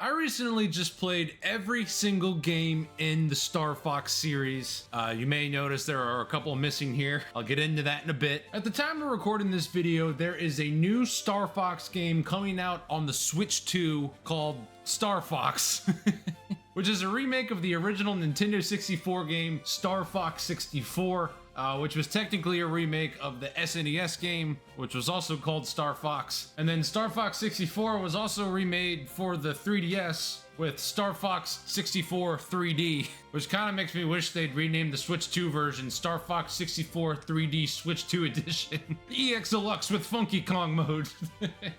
I recently just played every single game in the Star Fox series. You may notice there are a couple missing here. I'll get into that in a bit. At the time of recording this video, there is a new Star Fox game coming out on the Switch 2 called Star Fox. Which is a remake of the original Nintendo 64 game Star Fox 64, which was technically a remake of the SNES game, which was also called Star Fox. And then Star Fox 64 was also remade for the 3DS with Star Fox 64 3D, which kind of makes me wish they'd rename the Switch 2 version Star Fox 64 3D Switch 2 Edition. EX Deluxe with Funky Kong mode.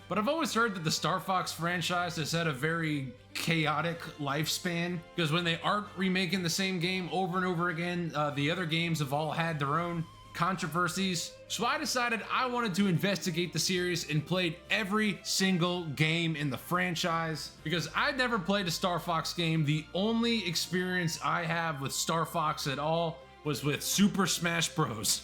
But I've always heard that the Star Fox franchise has had a very chaotic lifespan, because when they aren't remaking the same game over and over again, the other games have all had their own controversies. So I decided I wanted to investigate the series and played every single game in the franchise, because I'd never played a Star Fox game. The only experience I have with Star Fox at all was with Super Smash Bros.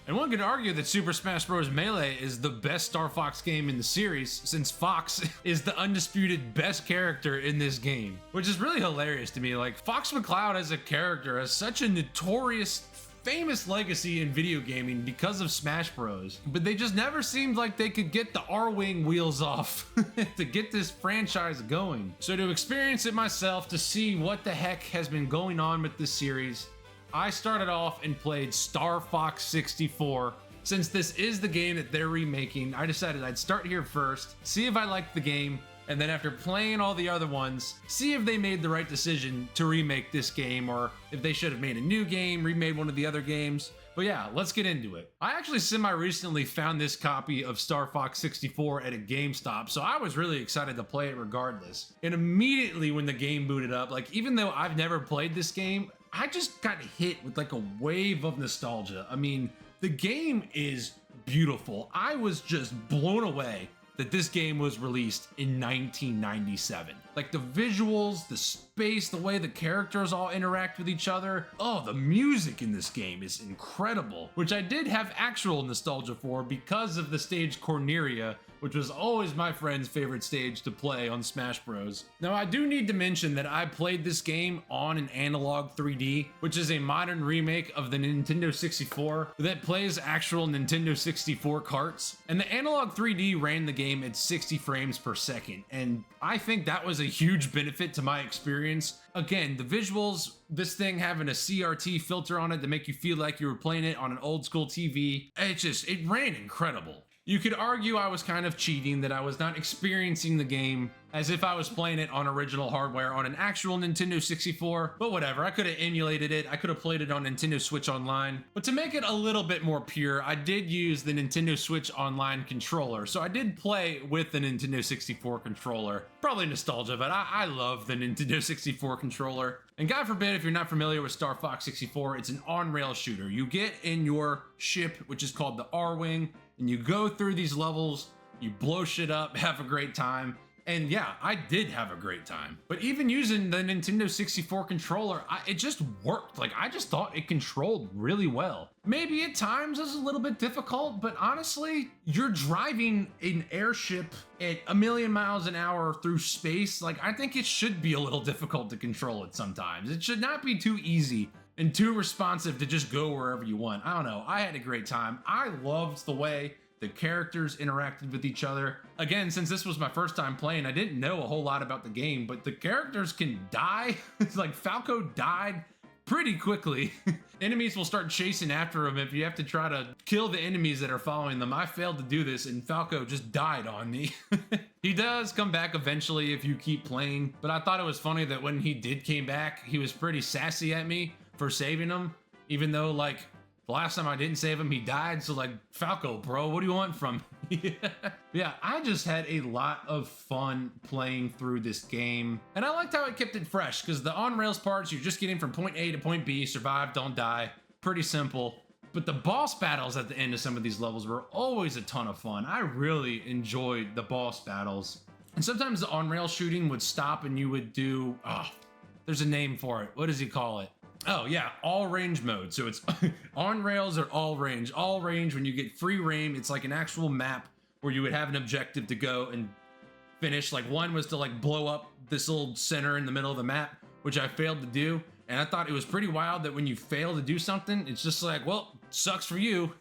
And one could argue that Super Smash Bros. Melee is the best Star Fox game in the series, since Fox is the undisputed best character in this game, which is really hilarious to me. Like, Fox McCloud as a character has such a notorious, famous legacy in video gaming because of Smash Bros. But they just never seemed like they could get the R-Wing wheels off to get this franchise going. So to experience it myself, to see what the heck has been going on with this series, I started off and played Star Fox 64. Since this is the game that they're remaking, I decided I'd start here first, see if I liked the game, and then after playing all the other ones, see if they made the right decision to remake this game, or if they should have made a new game, remade one of the other games. But yeah, let's get into it. I actually semi-recently found this copy of Star Fox 64 at a GameStop, so I was really excited to play it regardless. And immediately when the game booted up, like, even though I've never played this game, I just got hit with like a wave of nostalgia. I mean, the game is beautiful. I was just blown away that this game was released in 1997. Like, the visuals, the space, the way the characters all interact with each other. Oh, the music in this game is incredible, which I did have actual nostalgia for because of the stage Corneria, which was always my friend's favorite stage to play on Smash Bros. Now, I do need to mention that I played this game on an Analog 3D, which is a modern remake of the Nintendo 64 that plays actual Nintendo 64 carts. And the Analog 3D ran the game at 60 frames per second, and I think that was a huge benefit to my experience. Again, the visuals, this thing having a CRT filter on it to make you feel like you were playing it on an old school TV, it ran incredible. You could argue I was kind of cheating, that I was not experiencing the game as if I was playing it on original hardware on an actual Nintendo 64, but whatever, I could have emulated it, I could have played it on Nintendo Switch Online. But to make it a little bit more pure, I did use the Nintendo Switch Online controller, so I did play with the Nintendo 64 controller. Probably nostalgia, but I love the Nintendo 64 controller. And God forbid, if you're not familiar with Star Fox 64, it's an on-rail shooter. You get in your ship, which is called the R-Wing, and you go through these levels, you blow shit up, have a great time. And yeah, I did have a great time. But even using the Nintendo 64 controller, it just worked. Like, I just thought it controlled really well. Maybe at times it was a little bit difficult, but honestly, you're driving an airship at 1,000,000 miles an hour through space. Like, I think it should be a little difficult to control it sometimes. It should not be too easy and too responsive to just go wherever you want. I don't know. I had a great time. I loved the way the characters interacted with each other. Again, since this was my first time playing, I didn't know a whole lot about the game, but the characters can die. It's like Falco died pretty quickly. Enemies will start chasing after him if you have to try to kill the enemies that are following them. I failed to do this and Falco just died on me. He does come back eventually if you keep playing, but I thought it was funny that when he did came back, he was pretty sassy at me for saving him, even though, like, the last time I didn't save him, he died. So, like, Falco, bro, what do you want from me? Yeah, I just had a lot of fun playing through this game. And I liked how it kept it fresh, because the on-rails parts, you're just getting from point A to point B, survive, don't die. Pretty simple. But the boss battles at the end of some of these levels were always a ton of fun. I really enjoyed the boss battles. And sometimes the on-rail shooting would stop and you would do, there's a name for it. What does he call it? Oh yeah, all range mode. So it's on rails or all range. All range, when you get free reign, it's like an actual map where you would have an objective to go and finish. Like, one was to like blow up this little center in the middle of the map, which I failed to do. And I thought it was pretty wild that when you fail to do something, it's just like, well, sucks for you.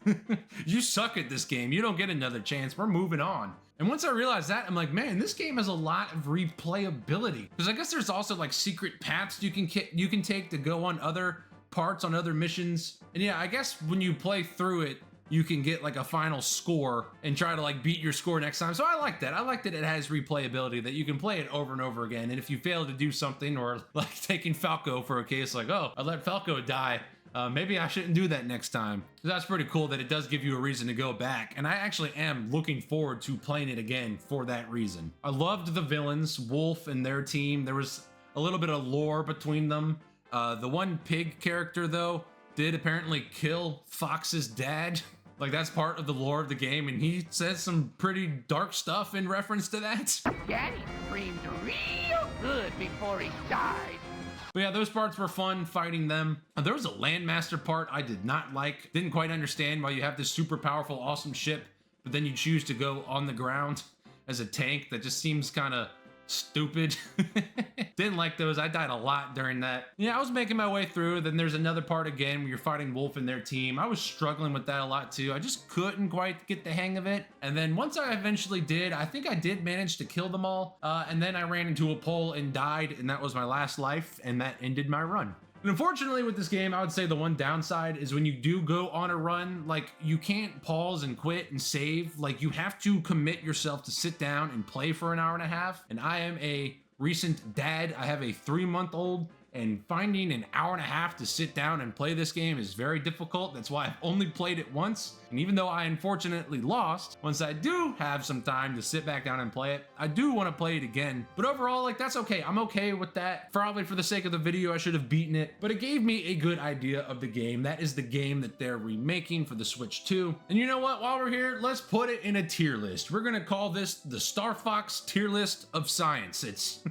You suck at this game. You don't get another chance. We're moving on. And once I realized that, I'm like, man, this game has a lot of replayability. Because I guess there's also like secret paths you can take to go on other parts, on other missions. And yeah, I guess when you play through it, you can get like a final score and try to like beat your score next time. So I like that. I like that it has replayability, that you can play it over and over again. And if you fail to do something, or like taking Falco for a case, like, oh, I let Falco die, maybe I shouldn't do that next time. So that's pretty cool that it does give you a reason to go back. And I actually am looking forward to playing it again for that reason. I loved the villains, Wolf and their team. There was a little bit of lore between them. The one pig character though did apparently kill Fox's dad. Like, that's part of the lore of the game, and he says some pretty dark stuff in reference to that. Daddy screamed real good before he died. But yeah, those parts were fun, fighting them. There was a Landmaster part I did not like. Didn't quite understand why you have this super powerful, awesome ship, but then you choose to go on the ground as a tank. That just seems kind of stupid. Didn't like those. I died a lot during that. Yeah, I was making my way through. Then there's another part again where you're fighting Wolf and their team. I was struggling with that a lot too. I just couldn't quite get the hang of it. And then once I eventually did, I think I did manage to kill them all. And then I ran into a pole and died, and that was my last life, and that ended my run. And unfortunately with this game, I would say the one downside is when you do go on a run, like, you can't pause and quit and save. Like, you have to commit yourself to sit down and play for an hour and a half. And I am a recent dad. I have a 3-month-old, and finding an hour and a half to sit down and play this game is very difficult. That's why I've only played it once. And even though I unfortunately lost, once I do have some time to sit back down and play it, I do want to play it again. But overall, like, that's okay. I'm okay with that. Probably for the sake of the video, I should have beaten it, but it gave me a good idea of the game. That is the game that they're remaking for the Switch 2. And you know what? While we're here, let's put it in a tier list. We're gonna call this the Star Fox tier list of science. It's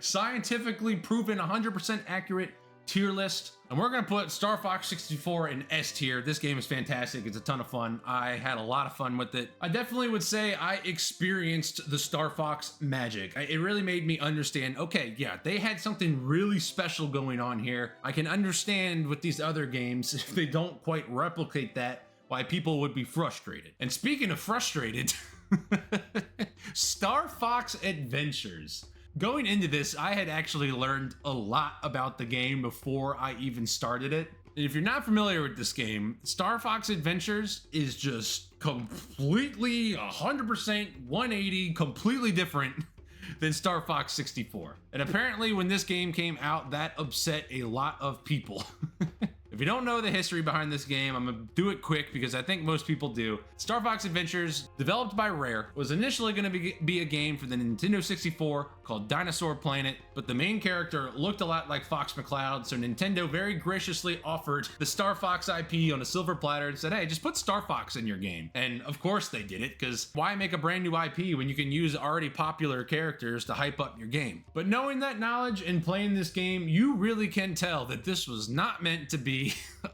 scientifically proven, 100% accurate tier list. And we're gonna put Star Fox 64 in S tier. This game is fantastic. It's a ton of fun. I had a lot of fun with it. I definitely would say I experienced the Star Fox magic. It really made me understand, okay, yeah, they had something really special going on here. I can understand with these other games, if they don't quite replicate that, why people would be frustrated. And speaking of frustrated, Star Fox Adventures. Going into this, I had actually learned a lot about the game before I even started it. And if you're not familiar with this game, Star Fox Adventures is just completely 100% 180, completely different than Star Fox 64. And apparently when this game came out, that upset a lot of people. If you don't know the history behind this game, I'm gonna do it quick because I think most people do. Star Fox Adventures, developed by Rare, was initially gonna be a game for the Nintendo 64 called Dinosaur Planet, but the main character looked a lot like Fox McCloud, so Nintendo very graciously offered the Star Fox IP on a silver platter and said, hey, just put Star Fox in your game. And of course they did it, because why make a brand new IP when you can use already popular characters to hype up your game? But knowing that knowledge and playing this game, you really can tell that this was not meant to be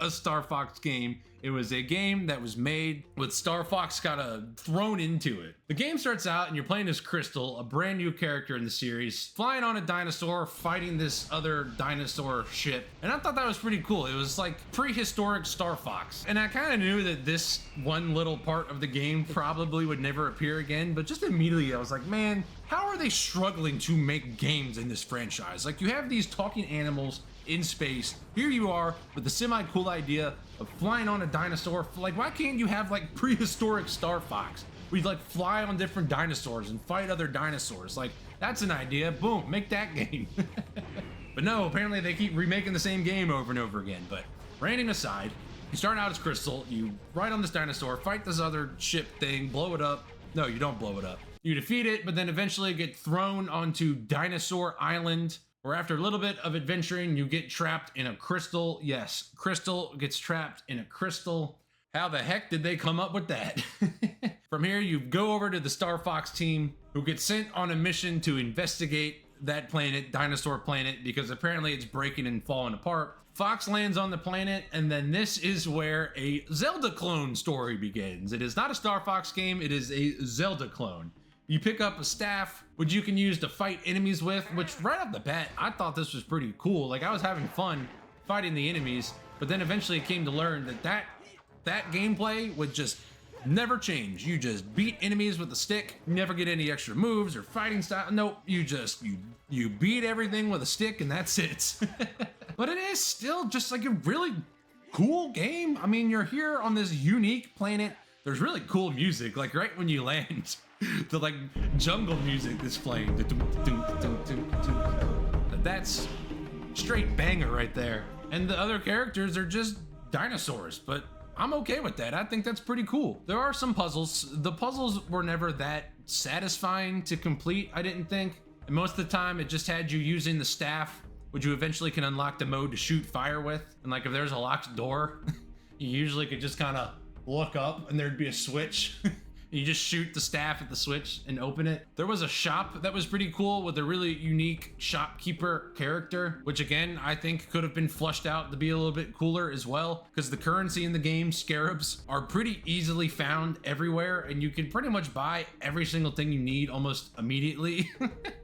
a Star Fox game. It was a game that was made with Star Fox kind of thrown into it. The game starts out and you're playing as Crystal, a brand new character in the series, flying on a dinosaur, fighting this other dinosaur ship. And I thought that was pretty cool. It was like prehistoric Star Fox. And I kind of knew that this one little part of the game probably would never appear again, but just immediately I was like, man, how are they struggling to make games in this franchise? Like, you have these talking animals in space. Here you are with the semi-cool idea of flying on a dinosaur. Like, why can't you have like prehistoric Star Fox? We'd like fly on different dinosaurs and fight other dinosaurs. Like, that's an idea. Boom, make that game. But no, apparently they keep remaking the same game over and over again. But random aside, you start out as Crystal, you ride on this dinosaur, fight this other ship thing, blow it up. No, you don't blow it up. You defeat it, but then eventually get thrown onto Dinosaur Island, where after a little bit of adventuring, you get trapped in a crystal. Yes, Crystal gets trapped in a crystal. How the heck did they come up with that? From here, you go over to the Star Fox team, who gets sent on a mission to investigate that planet, Dinosaur Planet, because apparently it's breaking and falling apart. Fox lands on the planet, and then this is where a Zelda clone story begins. It is not a Star Fox game, it is a Zelda clone. You pick up a staff, which you can use to fight enemies with, which right off the bat, I thought this was pretty cool. Like, I was having fun fighting the enemies, but then eventually came to learn that gameplay would just never change. You just beat enemies with a stick, you never get any extra moves or fighting style. Nope, you beat everything with a stick and that's it. But it is still just like a really cool game. I mean, you're here on this unique planet. There's really cool music, like right when you land, the like jungle music is playing. That's straight banger right there. And the other characters are just dinosaurs, but I'm okay with that. I think that's pretty cool. There are some puzzles. The puzzles were never that satisfying to complete, I didn't think. And most of the time it just had you using the staff, which you eventually can unlock the mode to shoot fire with. And like if there's a locked door, you usually could just kind of look up and there'd be a switch. You just shoot the staff at the switch and open it. There was a shop that was pretty cool with a really unique shopkeeper character, which again, I think could have been flushed out to be a little bit cooler as well, because the currency in the game, scarabs, are pretty easily found everywhere and you can pretty much buy every single thing you need almost immediately.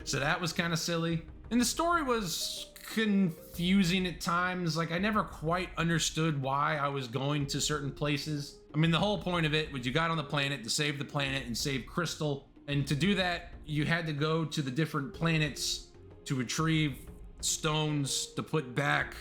So that was kind of silly. And the story was confusing at times. Like I never quite understood why I was going to certain places. I mean, the whole point of it was you got on the planet to save the planet and save Crystal. And to do that, you had to go to the different planets to retrieve stones to put back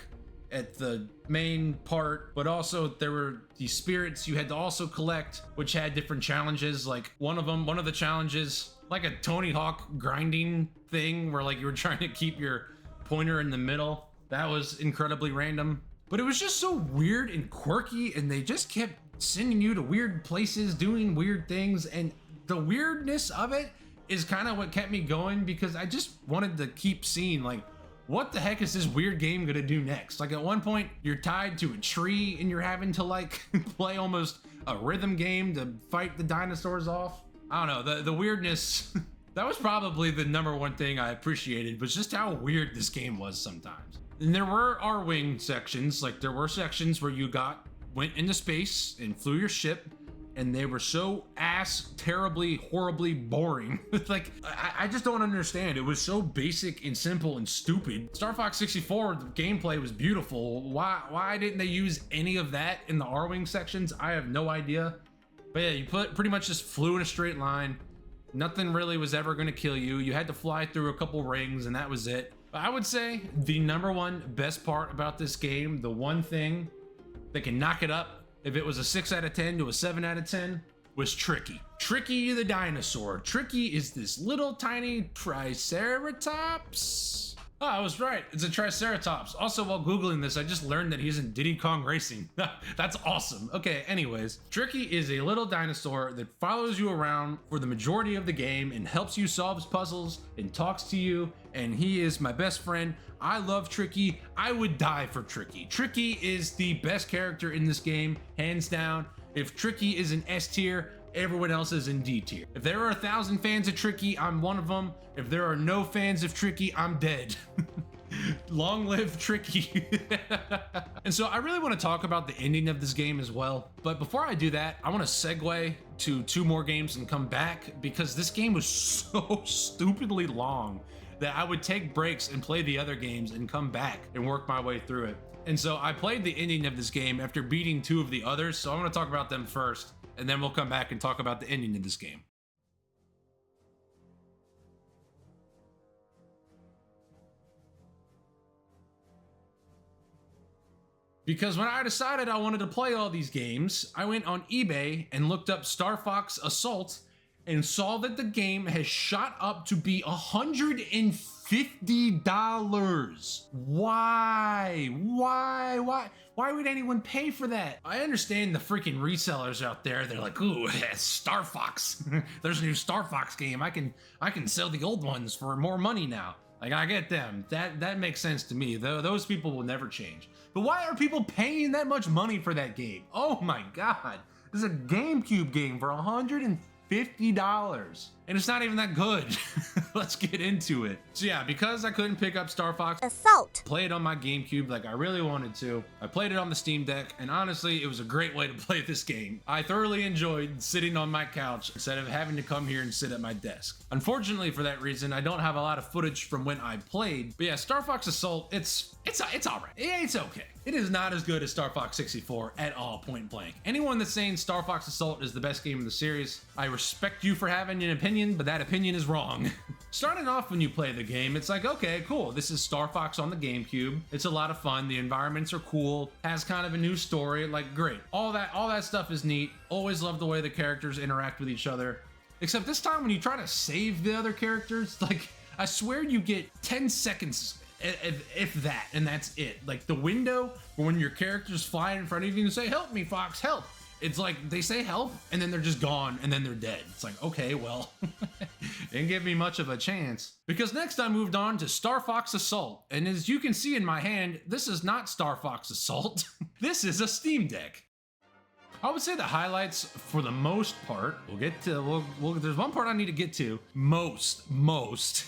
at the main part. But also there were these spirits you had to also collect, which had different challenges. Like one of the challenges, like a Tony Hawk grinding thing where like you were trying to keep your pointer in the middle. That was incredibly random. But it was just so weird and quirky, and they just kept sending you to weird places, doing weird things, and the weirdness of it is kind of what kept me going, because I just wanted to keep seeing like, what the heck is this weird game gonna do next? Like at one point you're tied to a tree and you're having to like play almost a rhythm game to fight the dinosaurs off. I don't know, the weirdness. That was probably the #1 thing I appreciated, was just how weird this game was sometimes. And there were R-wing sections, like there were sections where you went into space and flew your ship, and they were so terribly, horribly boring. Like, I just don't understand. It was so basic and simple and stupid. Star Fox 64, the gameplay was beautiful. Why didn't they use any of that in the R-wing sections? I have no idea. But yeah, you pretty much just flew in a straight line. Nothing really was ever gonna kill you. You had to fly through a couple rings and that was it. But I would say the #1 best part about this game, the one thing that can knock it up, if it was a 6 out of 10 to a 7 out of 10, was Tricky. Tricky the dinosaur. Tricky is this little tiny triceratops. Oh, I was right. It's a triceratops. Also, while Googling this, I just learned that he's in Diddy Kong Racing. That's awesome. Okay, anyways. Tricky is a little dinosaur that follows you around for the majority of the game and helps you solve puzzles and talks to you, and he is my best friend. I love Tricky. I would die for Tricky. Tricky is the best character in this game, hands down. If Tricky is in S tier, everyone else is in D tier. If there are 1,000 fans of Tricky, I'm one of them. If there are no fans of Tricky, I'm dead. Long live Tricky. And so I really want to talk about the ending of this game as well. But before I do that, I want to segue to 2 more games and come back, because this game was so stupidly long that I would take breaks and play the other games and come back and work my way through it. And so I played the ending of this game after beating 2 of the others. So I want to talk about them first, and then we'll come back and talk about the ending of this game. Because when I decided I wanted to play all these games, I went on eBay and looked up Star Fox Assault and saw that the game has shot up to be $150. Why would anyone pay for that? I understand the freaking resellers out there. They're like, ooh, Star Fox. There's a new Star Fox game. I can sell the old ones for more money now. Like, I get them. That makes sense to me. Those people will never change. But why are people paying that much money for that game? Oh my God. This is a GameCube game for $150. and it's not even that good. Let's get into it. So yeah, because I couldn't pick up Star Fox Assault. play it on my GameCube like I really wanted to, I played it on the Steam Deck, and honestly, it was a great way to play this game. I thoroughly enjoyed sitting on my couch instead of having to come here and sit at my desk. Unfortunately, for that reason, I don't have a lot of footage from when I played, but yeah, Star Fox Assault, it's all right. It's okay. It is not as good as Star Fox 64 at all, point blank. Anyone that's saying Star Fox Assault is the best game in the series, I respect you for having an opinion, but that opinion is wrong. Starting off when you play the game, it's like, okay, cool. This is Star Fox on the GameCube. It's a lot of fun. The environments are cool. Has kind of a new story. Like, great. All that stuff is neat. Always love the way the characters interact with each other. Except this time when you try to save the other characters, like, I swear you get 10 seconds if that, and that's it. Like the window when your character's flying in front of you and say, "Help me, Fox, help." It's like they say help and then they're just gone and then they're dead. It's like, okay, well, didn't give me much of a chance. Because next I moved on to Star Fox Assault. And as you can see in my hand, this is not Star Fox Assault. This is a Steam Deck. I would say the highlights for the most part, there's one part I need to get to. Most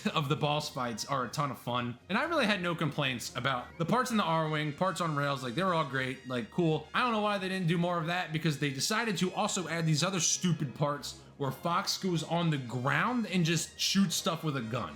of the boss fights are a ton of fun. And I really had no complaints about the parts in the R-Wing, parts on rails, like they were all great, like cool. I don't know why they didn't do more of that, because they decided to also add these other stupid parts where Fox goes on the ground and just shoots stuff with a gun.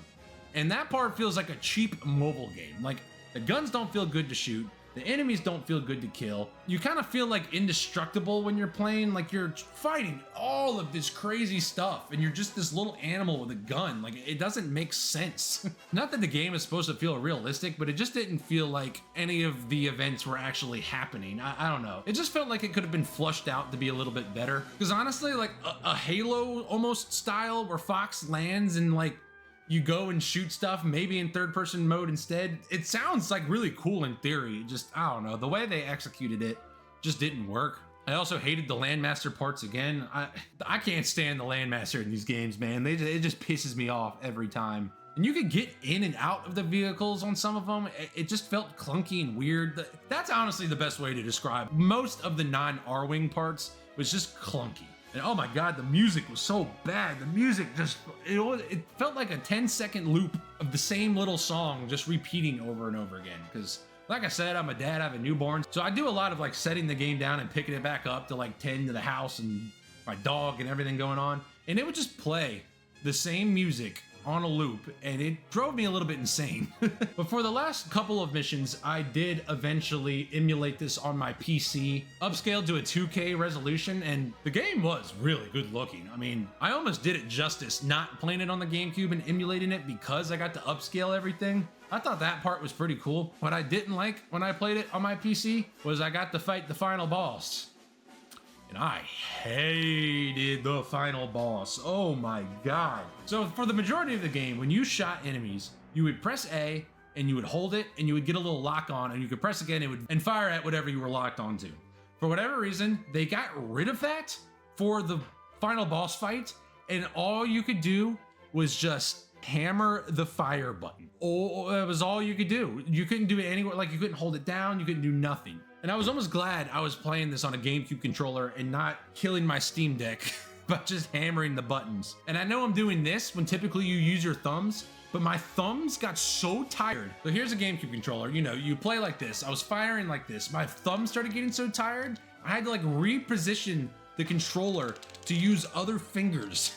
And that part feels like a cheap mobile game. Like the guns don't feel good to shoot. The enemies don't feel good to kill. You kind of feel like indestructible when you're playing, like you're fighting all of this crazy stuff and you're just this little animal with a gun. Like it doesn't make sense. Not that the game is supposed to feel realistic, but it just didn't feel like any of the events were actually happening. I don't know. It just felt like it could have been flushed out to be a little bit better. Because honestly, like a Halo almost style where Fox lands and like you go and shoot stuff, maybe in third person mode instead. It sounds like really cool in theory. Just, I don't know, the way they executed it just didn't work. I also hated the Landmaster parts again. I can't stand the Landmaster in these games, man. It just pisses me off every time. And you could get in and out of the vehicles on some of them. It just felt clunky and weird. That's honestly the best way to describe most of the non-R-Wing parts. Was just clunky. And oh my god, the music was so bad. The music just, it felt like a 10-second loop of the same little song just repeating over and over again. Because like I said, I'm a dad, I have a newborn. So I do a lot of like setting the game down and picking it back up to like tend to the house and my dog and everything going on. And it would just play the same music on a loop, and it drove me a little bit insane. But for the last couple of missions, I did eventually emulate this on my PC, upscaled to a 2K resolution, and the game was really good looking. I mean, I almost did it justice not playing it on the GameCube and emulating it because I got to upscale everything. I thought that part was pretty cool. What I didn't like when I played it on my PC was I got to fight the final boss. And I hated the final boss. Oh my god. So for the majority of the game, when you shot enemies, you would press A and you would hold it and you would get a little lock on, and you could press again and fire at whatever you were locked onto. For whatever reason, they got rid of that for the final boss fight, and all you could do was just hammer the fire button. Oh, that was all you could do. You couldn't do it anywhere. Like you couldn't hold it down. You couldn't do nothing. And I was almost glad I was playing this on a GameCube controller and not killing my Steam Deck by just hammering the buttons. And I know I'm doing this when typically you use your thumbs, but my thumbs got so tired. So here's a GameCube controller. You know, you play like this. I was firing like this. My thumbs started getting so tired, I had to like reposition the controller to use other fingers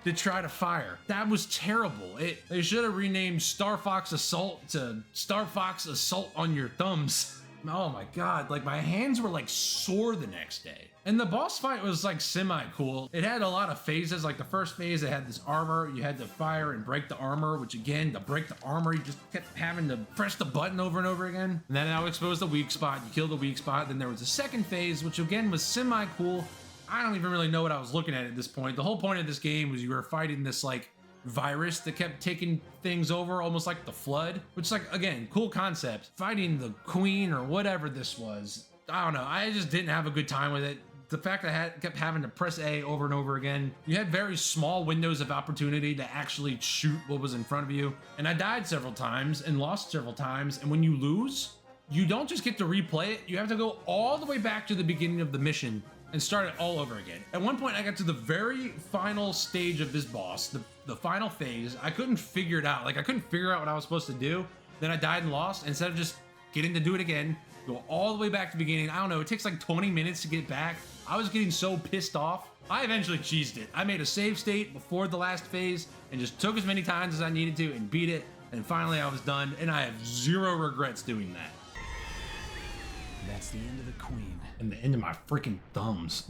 to try to fire. That was terrible. They should have renamed Star Fox Assault to Star Fox Assault on your thumbs. Oh my god, like my hands were like sore the next day. And the boss fight was like semi-cool. It had a lot of phases. Like the first phase, it had this armor. You had to fire and break the armor, which again, to break the armor, you just kept having to press the button over and over again. And then I'll expose the weak spot. You kill the weak spot. Then there was a second phase, which again was semi-cool. I don't even really know what I was looking at this point. The whole point of this game was you were fighting this like virus that kept taking things over, almost like the Flood, which is like, again, cool concept. Fighting the queen or whatever this was. I don't know. I just didn't have a good time with it. The fact that I kept having to press A over and over again. You had very small windows of opportunity to actually shoot what was in front of you. And I died several times and lost several times. And when you lose, you don't just get to replay it. You have to go all the way back to the beginning of the mission and start it all over again. At one point, I got to the very final stage of this boss, the final phase. I couldn't figure it out. Like, I couldn't figure out what I was supposed to do. Then I died and lost. Instead of just getting to do it again, go all the way back to the beginning. I don't know, it takes like 20 minutes to get back. I was getting so pissed off. I eventually cheesed it. I made a save state before the last phase and just took as many times as I needed to and beat it. And finally I was done, and I have zero regrets doing that. That's the end of the queen. And the end of my freaking thumbs.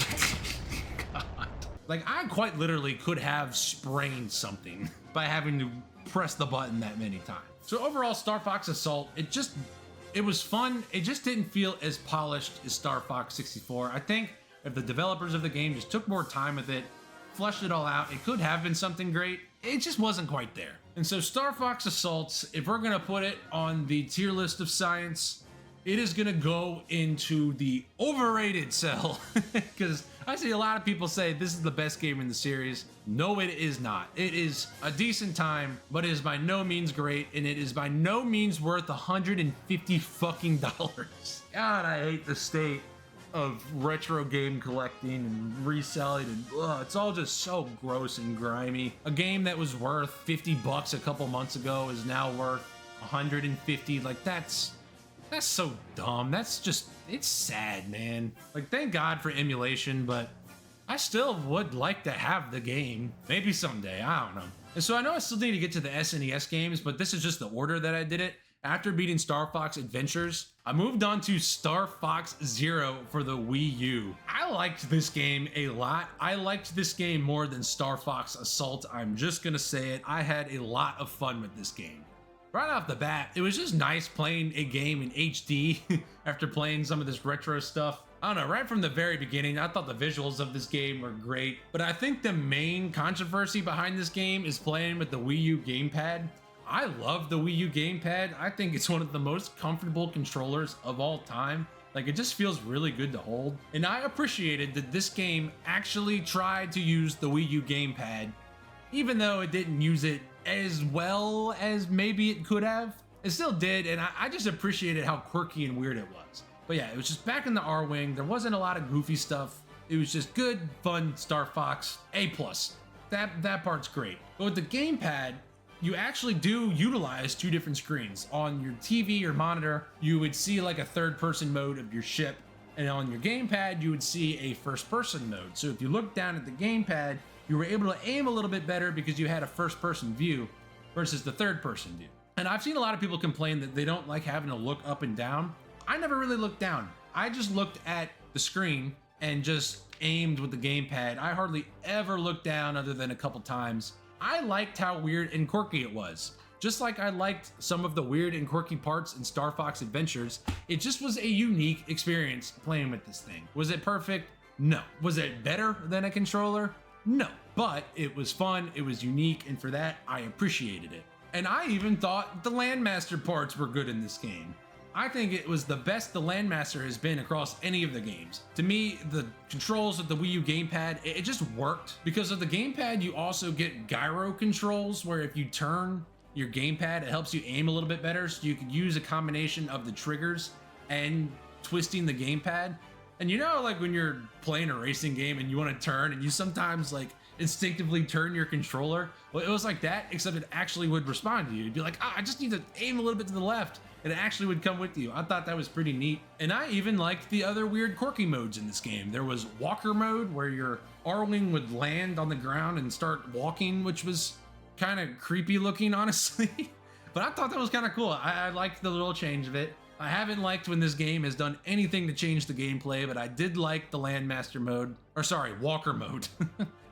God. Like, I quite literally could have sprained something by having to press the button that many times. So overall, Star Fox Assault, it was fun. It just didn't feel as polished as Star Fox 64. I think if the developers of the game just took more time with it, fleshed it all out, it could have been something great. It just wasn't quite there. And so Star Fox Assaults, if we're gonna put it on the tier list of science, it is gonna go into the overrated cell, because I see a lot of people say this is the best game in the series. No, it is not. It is a decent time, but it is by no means great, and it is by no means worth $150 fucking dollars. God, I hate the state of retro game collecting and reselling, and it's all just so gross and grimy. A game that was worth 50 bucks a couple months ago is now worth 150. Like, that's so dumb. That's just, it's sad, man. Like, thank God for emulation, but I still would like to have the game. Maybe someday, I don't know. And so I know I still need to get to the SNES games, but this is just the order that I did it. After beating Star Fox Adventures, I moved on to Star Fox Zero for the Wii U. I liked this game a lot. I liked this game more than Star Fox Assault. I'm just gonna say it. I had a lot of fun with this game. Right off the bat, it was just nice playing a game in HD after playing some of this retro stuff. I don't know, right from the very beginning, I thought the visuals of this game were great, but I think the main controversy behind this game is playing with the Wii U gamepad. I love the Wii U gamepad. I think it's one of the most comfortable controllers of all time. Like, it just feels really good to hold. And I appreciated that this game actually tried to use the Wii U gamepad, even though it didn't use it as well as maybe it could have. It still did, and I just appreciated how quirky and weird it was. But yeah, it was just back in the R-Wing. There wasn't a lot of goofy stuff. It was just good, fun Star Fox. A+. That part's great. But with the gamepad, you actually do utilize two different screens. On your TV or monitor, you would see like a third-person mode of your ship, and on your gamepad, you would see a first-person mode. So if you look down at the gamepad, you were able to aim a little bit better because you had a first-person view versus the third-person view. And I've seen a lot of people complain that they don't like having to look up and down. I never really looked down. I just looked at the screen and just aimed with the gamepad. I hardly ever looked down other than a couple times. I liked how weird and quirky it was. Just like I liked some of the weird and quirky parts in Star Fox Adventures, it just was a unique experience playing with this thing. Was it perfect? No. Was it better than a controller? No. But it was fun, it was unique, and for that, I appreciated it. And I even thought the Landmaster parts were good in this game. I think it was the best the Landmaster has been across any of the games. To me, the controls of the Wii U gamepad, it just worked. Because of the gamepad, you also get gyro controls, where if you turn your gamepad, it helps you aim a little bit better, so you could use a combination of the triggers and twisting the gamepad. And you know, like when you're playing a racing game and you want to turn, and you sometimes like instinctively turn your controller? Well, it was like that, except it actually would respond to you. You'd be like, I just need to aim a little bit to the left, and it actually would come with you. I thought that was pretty neat. And I even liked the other weird quirky modes in this game. There was walker mode, where your R-Wing would land on the ground and start walking, which was kind of creepy looking, honestly. But I thought that was kind of cool. I liked the little change of it. I haven't liked when this game has done anything to change the gameplay, but I did like the Landmaster mode, or sorry, Walker mode.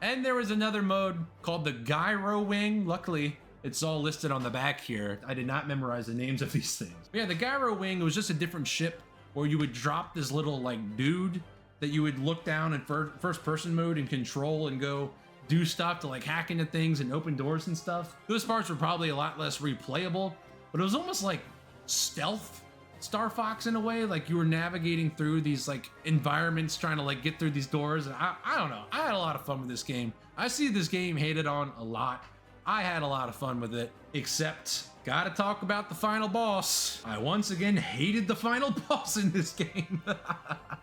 And there was another mode called the Gyro Wing. Luckily, it's all listed on the back here. I did not memorize the names of these things. But yeah, the Gyro Wing was just a different ship where you would drop this little like dude that you would look down in first person mode and control and go do stuff to like hack into things and open doors and stuff. Those parts were probably a lot less replayable, but it was almost like stealth Star Fox in a way. Like you were navigating through these like environments trying to like get through these doors. And I don't know. I had a lot of fun with this game. I see this game hated on a lot. I had a lot of fun with it, except gotta talk about the final boss. I once again hated the final boss in this game.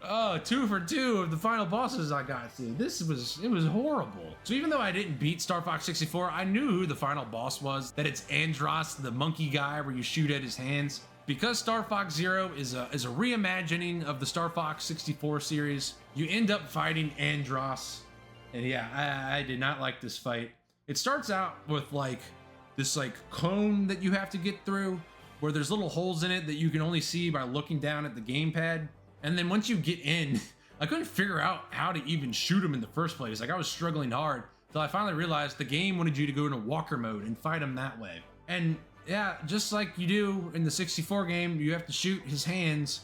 Oh, 2 for 2 of the final bosses I got to. It was horrible. So even though I didn't beat Star Fox 64, I knew who the final boss was, that it's Andross, the monkey guy where you shoot at his hands. Because Star Fox Zero is a reimagining of the Star Fox 64 series, you end up fighting Andross. And yeah, I did not like this fight. It starts out with like this like cone that you have to get through, where there's little holes in it that you can only see by looking down at the gamepad. And then once you get in, I couldn't figure out how to even shoot him in the first place. Like I was struggling hard until I finally realized the game wanted you to go into walker mode and fight him that way. And yeah, just like you do in the 64 game, you have to shoot his hands,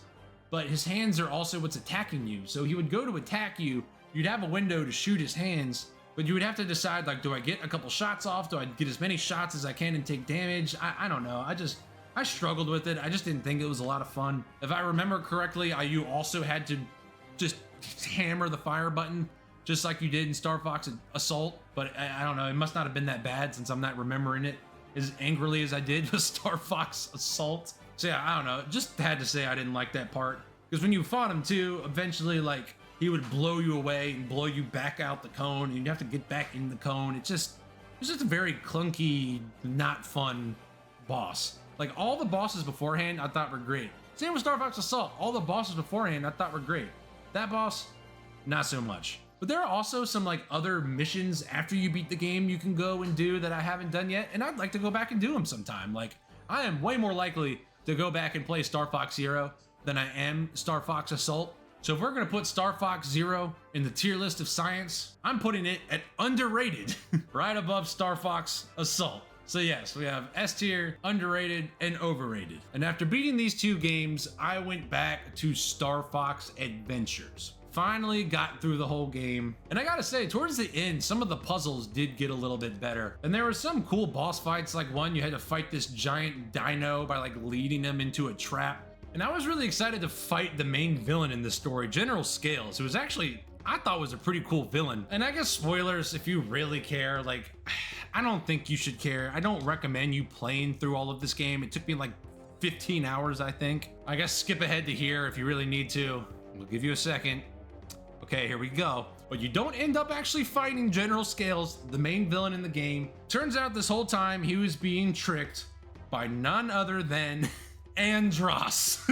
but his hands are also what's attacking you. So he would go to attack you, you'd have a window to shoot his hands, but you would have to decide, like, do I get a couple shots off? Do I get as many shots as I can and take damage? I don't know. I struggled with it. I just didn't think it was a lot of fun. If I remember correctly, you also had to just hammer the fire button, just like you did in Star Fox Assault. But I don't know. It must not have been that bad since I'm not remembering it as angrily as I did with Star Fox Assault. So yeah, I don't know. Just had to say I didn't like that part. Because when you fought him too, eventually, like, he would blow you away and blow you back out the cone, and you'd have to get back in the cone. It was just a very clunky, not fun boss. Like, all the bosses beforehand I thought were great. Same with Star Fox Assault. All the bosses beforehand I thought were great. That boss, not so much. But there are also some like other missions after you beat the game you can go and do that I haven't done yet, and I'd like to go back and do them sometime. Like, I am way more likely to go back and play Star Fox Zero than I am Star Fox Assault. So if we're gonna put Star Fox Zero in the tier list of science, I'm putting it at underrated, right above Star Fox Assault. So yes, we have S tier, underrated, and overrated. And after beating these 2 games, I went back to Star Fox Adventures. Finally got through the whole game. And I gotta say, towards the end, some of the puzzles did get a little bit better. And there were some cool boss fights, like one you had to fight this giant dino by like leading him into a trap. And I was really excited to fight the main villain in this story, General Scales, who was actually, I thought was a pretty cool villain. And I guess spoilers, if you really care, like, I don't think you should care. I don't recommend you playing through all of this game. It took me like 15 hours, I think. I guess skip ahead to here if you really need to. We'll give you a second. Okay, here we go. But you don't end up actually fighting General Scales, the main villain in the game. Turns out this whole time he was being tricked by none other than Andross,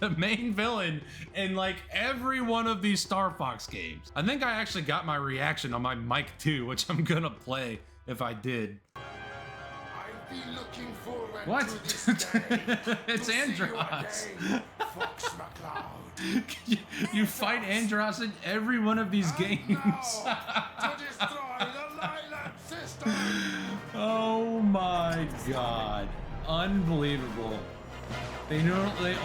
the main villain in like every one of these Star Fox games. I think I actually got my reaction on my mic too, which I'm gonna play if I did. I've been looking forward What? to this day. It's To see you Andross. again, Fox McCloud. You fight Andross in every one of these games. Now, to destroy the Lilac System. Oh my god. Unbelievable. They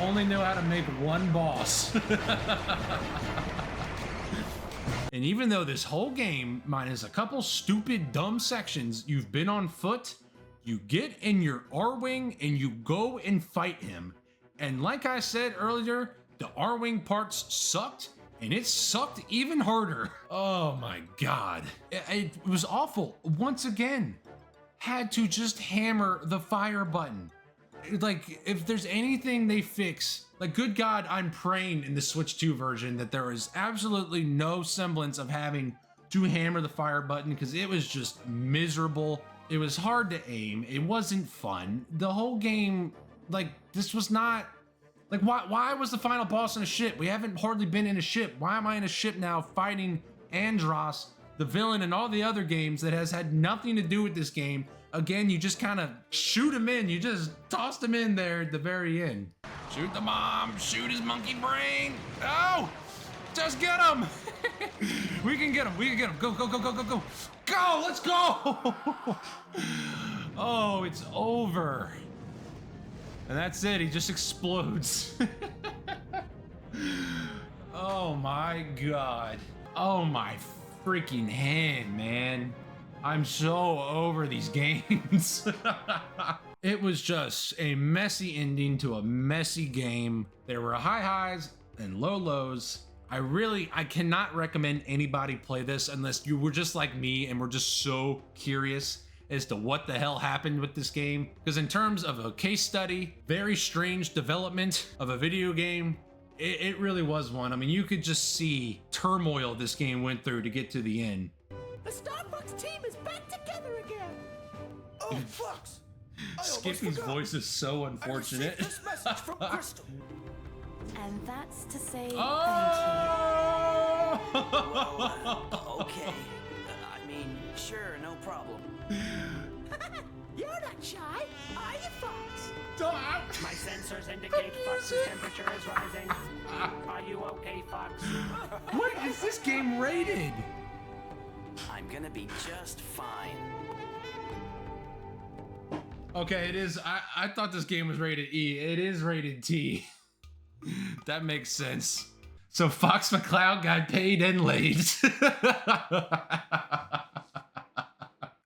only know how to make one boss. And even though this whole game, minus a couple stupid dumb sections, you've been on foot, you get in your R-Wing and you go and fight him. And like I said earlier, the R-Wing parts sucked, and it sucked even harder. Oh my god. It was awful. Once again, had to just hammer the fire button. Like, if there's anything they fix, like, good God, I'm praying in the Switch 2 version that there is absolutely no semblance of having to hammer the fire button, because it was just miserable. It was hard to aim. It wasn't fun. The whole game, like, this was not, like, why was the final boss in a ship? We haven't hardly been in a ship. Why am I in a ship now fighting Andross, the villain in all the other games that has had nothing to do with this game? Again, you just kind of shoot him in. You just tossed him in there at the very end. Shoot the bomb, shoot his monkey brain. Oh, just get him. We can get him, we can get him. Go, go, go, go, go, go. Go, let's go. Oh, it's over. And that's it, he just explodes. Oh my God. Oh my freaking hand, man. I'm so over these games. It was just a messy ending to a messy game. There were high highs and low lows. I cannot recommend anybody play this unless you were just like me and were just so curious as to what the hell happened with this game. Because in terms of a case study, very strange development of a video game, it really was one. I mean, you could just see turmoil this game went through to get to the end. The Star Fox team is back together again. Oh, Fox! I almost Skippy's forgot. voice is so I unfortunate. received this message from Crystal. And that's to say Oh! Well, okay. I mean, sure, no problem. You're not shy, are you, Fox? My sensors indicate Fox's temperature is rising. Are you okay, Fox? What is this game rated? I'm gonna be just fine. Okay, it is. I thought this game was rated E. It is rated T. That makes sense. So Fox McCloud got paid and laid.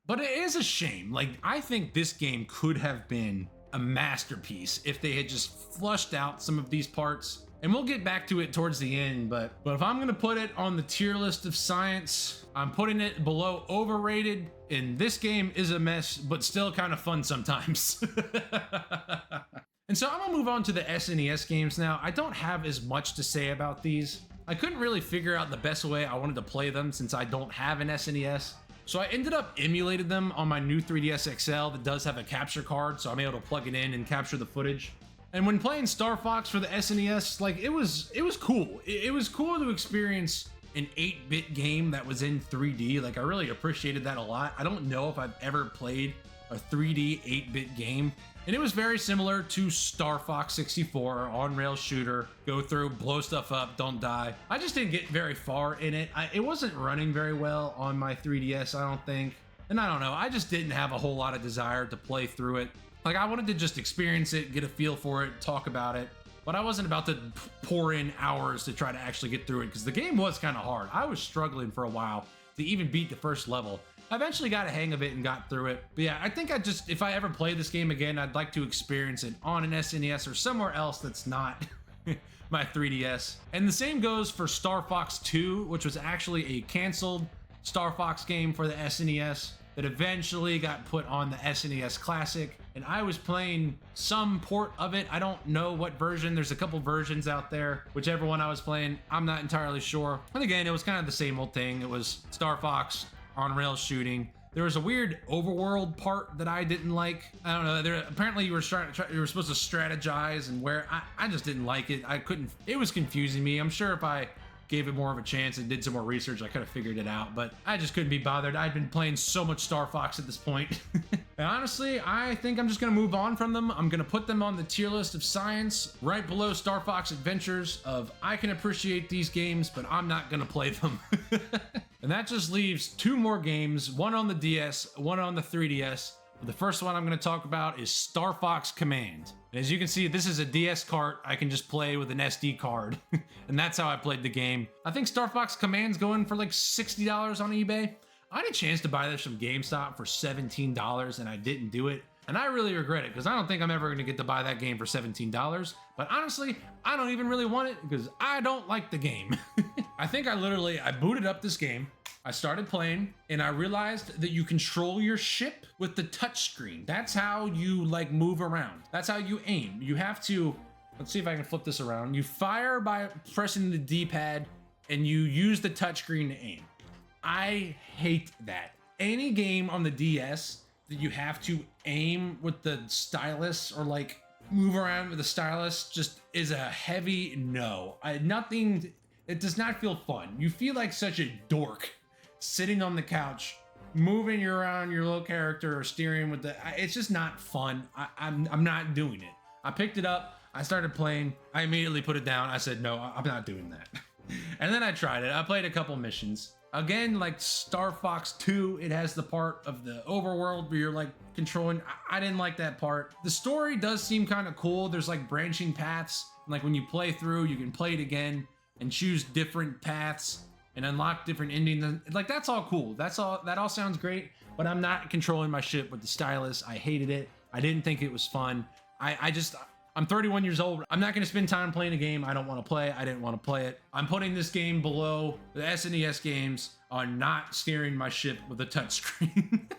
But it is a shame. Like, I think this game could have been a masterpiece if they had just flushed out some of these parts. And we'll get back to it towards the end, but if I'm gonna put it on the tier list of science, I'm putting it below overrated. And this game is a mess, but still kind of fun sometimes. And so I'm gonna move on to the SNES games now. I don't have as much to say about these. I couldn't really figure out the best way I wanted to play them since I don't have an SNES. So I ended up emulating them on my new 3DS XL that does have a capture card, so I'm able to plug it in and capture the footage. And when playing Star Fox for the SNES, like it was cool. It was cool to experience an 8-bit game that was in 3D. Like I really appreciated that a lot. I don't know if I've ever played a 3D 8-bit game. And it was very similar to Star Fox 64, on-rail shooter, go through, blow stuff up, don't die. I just didn't get very far in it. It wasn't running very well on my 3DS, I don't think. And I don't know, I just didn't have a whole lot of desire to play through it. Like I wanted to just experience it, get a feel for it, talk about it. But I wasn't about to pour in hours to try to actually get through it because the game was kind of hard. I was struggling for a while to even beat the first level. I eventually got a hang of it and got through it. But yeah, I think if I ever play this game again, I'd like to experience it on an SNES or somewhere else that's not my 3DS. And the same goes for Star Fox 2, which was actually a canceled Star Fox game for the SNES that eventually got put on the SNES Classic. And I was playing some port of it. I don't know what version. There's a couple versions out there. Whichever one I was playing, I'm not entirely sure. And again, it was kind of the same old thing. It was Star Fox on rail shooting. There was a weird overworld part that I didn't like. I don't know. Apparently you were supposed to strategize and where I just didn't like it. I couldn't. It was confusing me. I'm sure if I gave it more of a chance and did some more research, I could have figured it out, but I just couldn't be bothered. I'd been playing so much Star Fox at this point. And honestly, I think I'm just gonna move on from them. I'm gonna put them on the tier list of science, right below Star Fox Adventures of I can appreciate these games, but I'm not gonna play them. And that just leaves 2 more games, one on the DS, one on the 3DS. The first one I'm going to talk about is Star Fox Command. And as you can see, this is a DS cart I can just play with an SD card. And that's how I played the game. I think Star Fox Command's going for like $60 on eBay. I had a chance to buy this from GameStop for $17 and I didn't do it. And I really regret it because I don't think I'm ever going to get to buy that game for $17. But honestly, I don't even really want it because I don't like the game. I think I booted up this game. I started playing and I realized that you control your ship with the touchscreen. That's how you like move around. That's how you aim. You have to, let's see if I can flip this around. You fire by pressing the D-pad and you use the touchscreen to aim. I hate that. Any game on the DS that you have to aim with the stylus or like move around with the stylus just is a heavy no. It does not feel fun. You feel like such a dork sitting on the couch, moving around your little character or steering with it's just not fun. I'm not doing it. I picked it up, I started playing, I immediately put it down. I said, no, I'm not doing that. And then I tried it. I played a couple missions. Again, like Star Fox 2, it has the part of the overworld where you're like controlling. I didn't like that part. The story does seem kind of cool. There's like branching paths. Like when you play through, you can play it again and choose different paths and unlock different endings. Like that's all cool. That all sounds great, but I'm not controlling my ship with the stylus. I hated it. I didn't think it was fun. I'm 31 years old. I'm not gonna spend time playing a game I don't wanna play. I didn't wanna play it. I'm putting this game below the SNES games on not steering my ship with a touchscreen.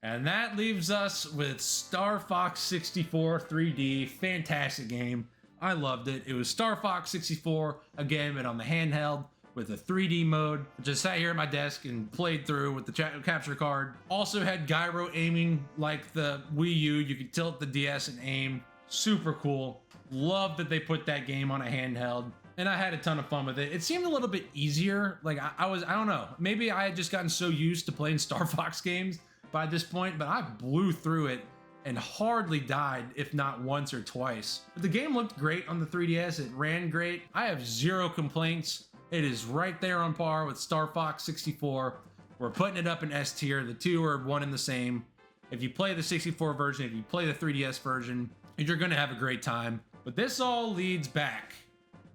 And that leaves us with Star Fox 64 3D. Fantastic game. I loved it. It was Star Fox 64 again, but on the handheld with a 3D mode. Just sat here at my desk and played through with the capture card. Also had gyro aiming like the Wii U. You could tilt the DS and aim. Super cool. Love that they put that game on a handheld. And I had a ton of fun with it. It seemed a little bit easier. Like I don't know. Maybe I had just gotten so used to playing Star Fox games by this point, but I blew through it and hardly died, if not once or twice. But the game looked great on the 3DS. It ran great. I have zero complaints. It is right there on par with Star Fox 64. We're putting it up in S tier. The two are one and the same. If you play the 64 version, if you play the 3DS version, you're gonna have a great time. But this all leads back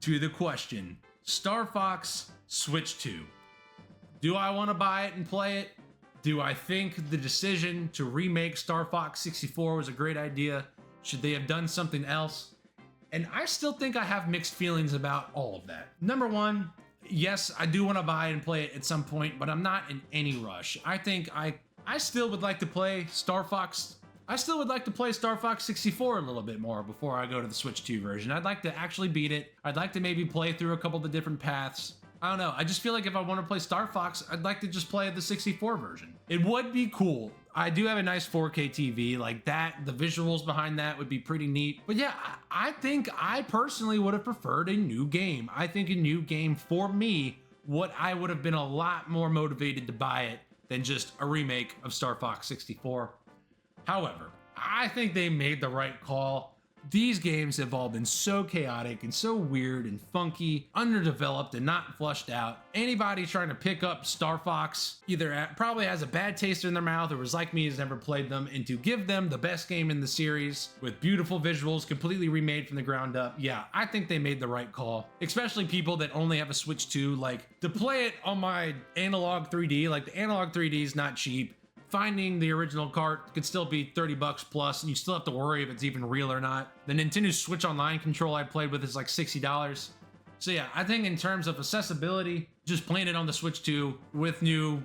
to the question, Star Fox Switch 2. Do I want to buy it and play it? Do I think the decision to remake Star Fox 64 was a great idea? Should they have done something else? And I still think I have mixed feelings about all of that. Number one, yes, I do want to buy and play it at some point, but I'm not in any rush. I think I still would like to play Star Fox. I still would like to play Star Fox 64 a little bit more before I go to the Switch 2 version. I'd like to actually beat it. I'd like to maybe play through a couple of the different paths. I don't know. I just feel like if I want to play Star Fox, I'd like to just play the 64 version. It would be cool. I do have a nice 4K TV like that. The visuals behind that would be pretty neat. But yeah, I think I personally would have preferred a new game. I think a new game for me, what I would have been a lot more motivated to buy it than just a remake of Star Fox 64. However, I think they made the right call. These games have all been so chaotic and so weird and funky, underdeveloped and not flushed out. Anybody trying to pick up Star Fox either probably has a bad taste in their mouth or was like me, has never played them, and to give them the best game in the series with beautiful visuals, completely remade from the ground up. Yeah, I think they made the right call, especially people that only have a Switch 2. Like, to play it on my analog 3D, like the analog 3D is not cheap. Finding the original cart could still be 30 bucks plus, and you still have to worry if it's even real or not. The Nintendo Switch Online control I played with is like $60. So yeah, I think in terms of accessibility, just playing it on the Switch 2 with new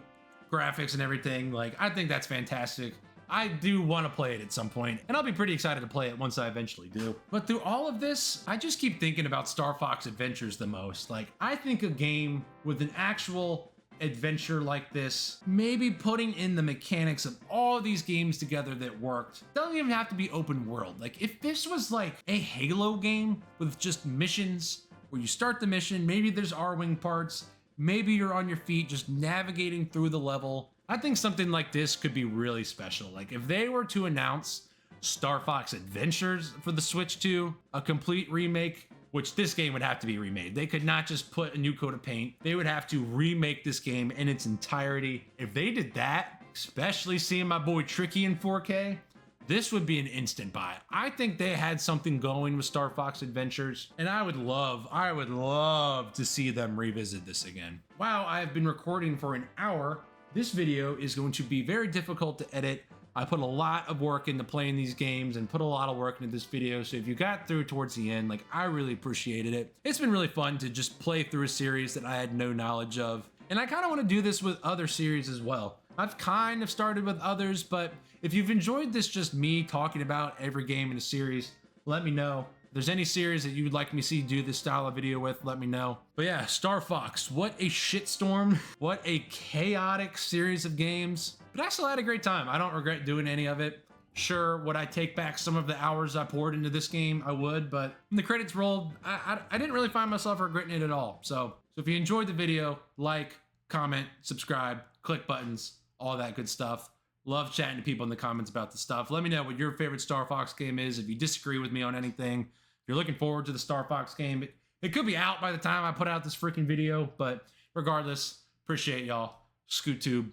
graphics and everything, like, I think that's fantastic. I do want to play it at some point, and I'll be pretty excited to play it once I eventually do. But through all of this, I just keep thinking about Star Fox Adventures the most. Like, I think a game with an actual adventure like this, maybe putting in the mechanics of all these games together that worked. Doesn't even have to be open world. Like, if this was like a Halo game with just missions where you start the mission, maybe there's R-Wing parts, maybe you're on your feet just navigating through the level. I think something like this could be really special. Like, if they were to announce Star Fox Adventures for the Switch 2, a complete remake, which this game would have to be remade. They could not just put a new coat of paint. They would have to remake this game in its entirety. If they did that, especially seeing my boy Tricky in 4K, this would be an instant buy. I think they had something going with Star Fox Adventures, and I would love to see them revisit this again. Wow, I have been recording for an hour. This video is going to be very difficult to edit. I put a lot of work into playing these games and put a lot of work into this video, so if you got through towards the end, like, I really appreciated it. It's been really fun to just play through a series that I had no knowledge of, and I kind of want to do this with other series as well. I've kind of started with others, but if you've enjoyed this just me talking about every game in a series, let me know. If there's any series that you would like me to see do this style of video with, let me know. But yeah, Star Fox, what a shitstorm. What a chaotic series of games. But I still had a great time. I don't regret doing any of it. Sure, would I take back some of the hours I poured into this game? I would, but when the credits rolled, I didn't really find myself regretting it at all. So if you enjoyed the video, like, comment, subscribe, click buttons, all that good stuff. Love chatting to people in the comments about the stuff. Let me know what your favorite Star Fox game is. If you disagree with me on anything, if you're looking forward to the Star Fox game, it could be out by the time I put out this freaking video, but regardless, appreciate y'all. ScootTube.